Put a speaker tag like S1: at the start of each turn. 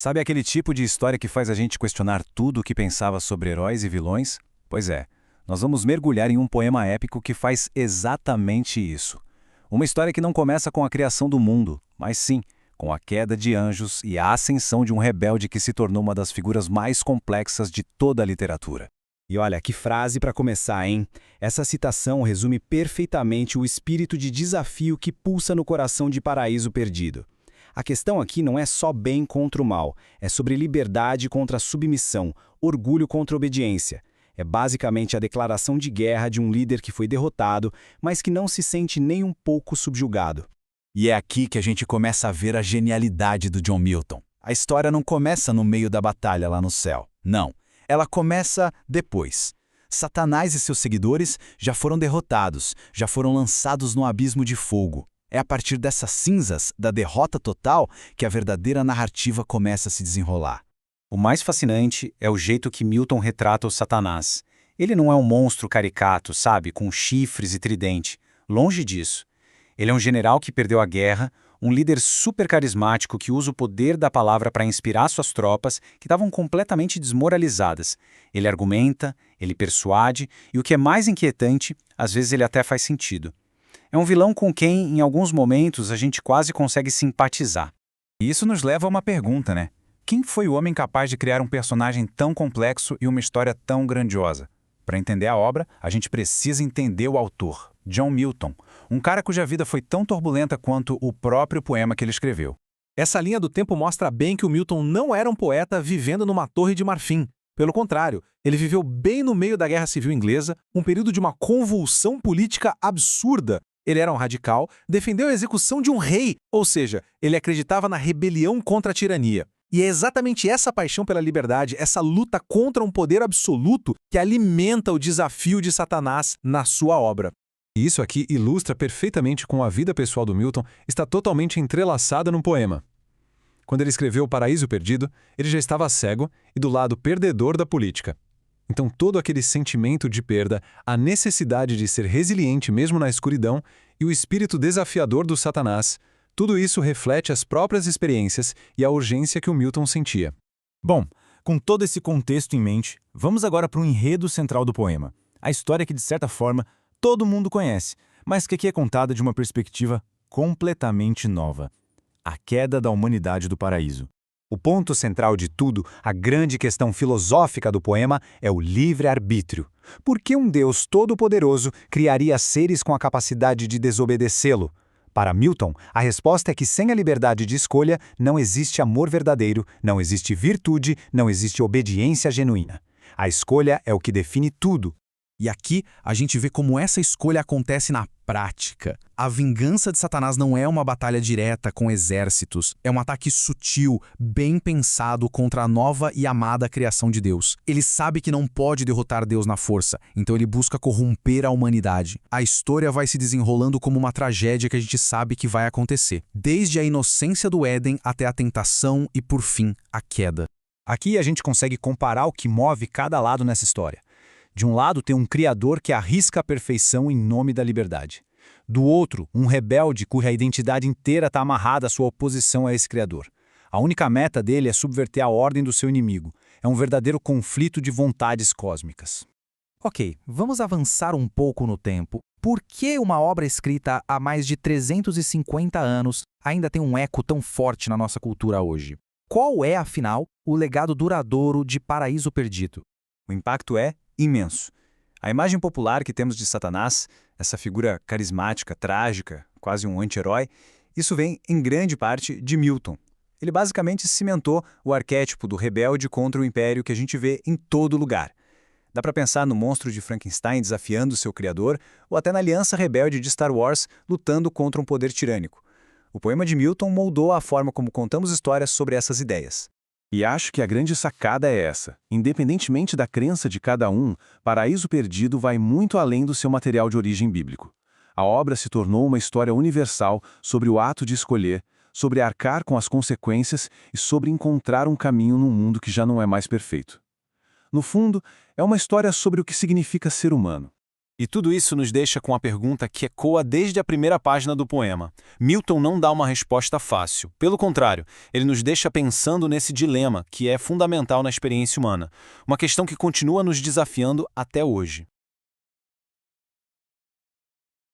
S1: Sabe aquele tipo de história que faz a gente questionar tudo o que pensava sobre heróis e vilões? Pois é, nós vamos mergulhar em um poema épico que faz exatamente isso. Uma história que não começa com a criação do mundo, mas sim com a queda de anjos e a ascensão de um rebelde que se tornou uma das figuras mais complexas de toda a literatura.
S2: E olha, que frase para começar, hein? Essa citação resume perfeitamente o espírito de desafio que pulsa no coração de Paraíso Perdido. A questão aqui não é só bem contra o mal, é sobre liberdade contra submissão, orgulho contra obediência. É basicamente a declaração de guerra de um líder que foi derrotado, mas que não se sente nem um pouco subjugado.
S1: E é aqui que a gente começa a ver a genialidade do John Milton. A história não começa no meio da batalha lá no céu. Não. Ela começa depois. Satanás e seus seguidores já foram derrotados, já foram lançados no abismo de fogo. É a partir dessas cinzas, da derrota total, que a verdadeira narrativa começa a se desenrolar. O mais fascinante é o jeito que Milton retrata o Satanás. Ele não é um monstro caricato, sabe, com chifres e tridente. Longe disso. Ele é um general que perdeu a guerra, um líder super carismático que usa o poder da palavra para inspirar suas tropas, que estavam completamente desmoralizadas. Ele argumenta, ele persuade, e o que é mais inquietante, às vezes ele até faz sentido. É um vilão com quem, em alguns momentos, a gente quase consegue simpatizar. E isso nos leva a uma pergunta, né? Quem foi o homem capaz de criar um personagem tão complexo e uma história tão grandiosa? Para entender a obra, a gente precisa entender o autor, John Milton, um cara cuja vida foi tão turbulenta quanto o próprio poema que ele escreveu.
S3: Essa linha do tempo mostra bem que o Milton não era um poeta vivendo numa torre de marfim. Pelo contrário, ele viveu bem no meio da Guerra Civil Inglesa, um período de uma convulsão política absurda. Ele era um radical, defendeu a execução de um rei, ou seja, ele acreditava na rebelião contra a tirania. E é exatamente essa paixão pela liberdade, essa luta contra um poder absoluto, que alimenta o desafio de Satanás na sua obra.
S4: E isso aqui ilustra perfeitamente como a vida pessoal do Milton está totalmente entrelaçada no poema. Quando ele escreveu O Paraíso Perdido, ele já estava cego e do lado perdedor da política. Então todo aquele sentimento de perda, a necessidade de ser resiliente mesmo na escuridão e o espírito desafiador do Satanás, tudo isso reflete as próprias experiências e a urgência que o Milton sentia.
S1: Bom, com todo esse contexto em mente, vamos agora para o enredo central do poema. A história que, de certa forma, todo mundo conhece, mas que aqui é contada de uma perspectiva completamente nova. A queda da humanidade do paraíso. O ponto central de tudo, a grande questão filosófica do poema, é o livre-arbítrio. Por que um Deus todo-poderoso criaria seres com a capacidade de desobedecê-lo? Para Milton, a resposta é que sem a liberdade de escolha não existe amor verdadeiro, não existe virtude, não existe obediência genuína. A escolha é o que define tudo.
S3: E aqui a gente vê como essa escolha acontece na prática. A vingança de Satanás não é uma batalha direta com exércitos, é um ataque sutil, bem pensado contra a nova e amada criação de Deus. Ele sabe que não pode derrotar Deus na força, então ele busca corromper a humanidade. A história vai se desenrolando como uma tragédia que a gente sabe que vai acontecer, desde a inocência do Éden até a tentação e, por fim, a queda.
S1: Aqui a gente consegue comparar o que move cada lado nessa história. De um lado tem um criador que arrisca a perfeição em nome da liberdade. Do outro, um rebelde cuja identidade inteira está amarrada à sua oposição a esse criador. A única meta dele é subverter a ordem do seu inimigo. É um verdadeiro conflito de vontades cósmicas.
S5: Ok, vamos avançar um pouco no tempo. Por que uma obra escrita há mais de 350 anos ainda tem um eco tão forte na nossa cultura hoje? Qual é, afinal, o legado duradouro de Paraíso Perdido?
S1: O impacto é imenso. A imagem popular que temos de Satanás, essa figura carismática, trágica, quase um anti-herói, isso vem em grande parte de Milton. Ele basicamente cimentou o arquétipo do rebelde contra o império que a gente vê em todo lugar. Dá para pensar no monstro de Frankenstein desafiando seu criador, ou até na aliança rebelde de Star Wars lutando contra um poder tirânico. O poema de Milton moldou a forma como contamos histórias sobre essas ideias.
S4: E acho que a grande sacada é essa. Independentemente da crença de cada um, Paraíso Perdido vai muito além do seu material de origem bíblico. A obra se tornou uma história universal sobre o ato de escolher, sobre arcar com as consequências e sobre encontrar um caminho num mundo que já não é mais perfeito. No fundo, é uma história sobre o que significa ser humano. E tudo isso nos deixa com a pergunta que ecoa desde a primeira página do poema. Milton não dá uma resposta fácil. Pelo contrário, ele nos deixa pensando nesse dilema que é fundamental na experiência humana. Uma questão que continua nos desafiando até hoje.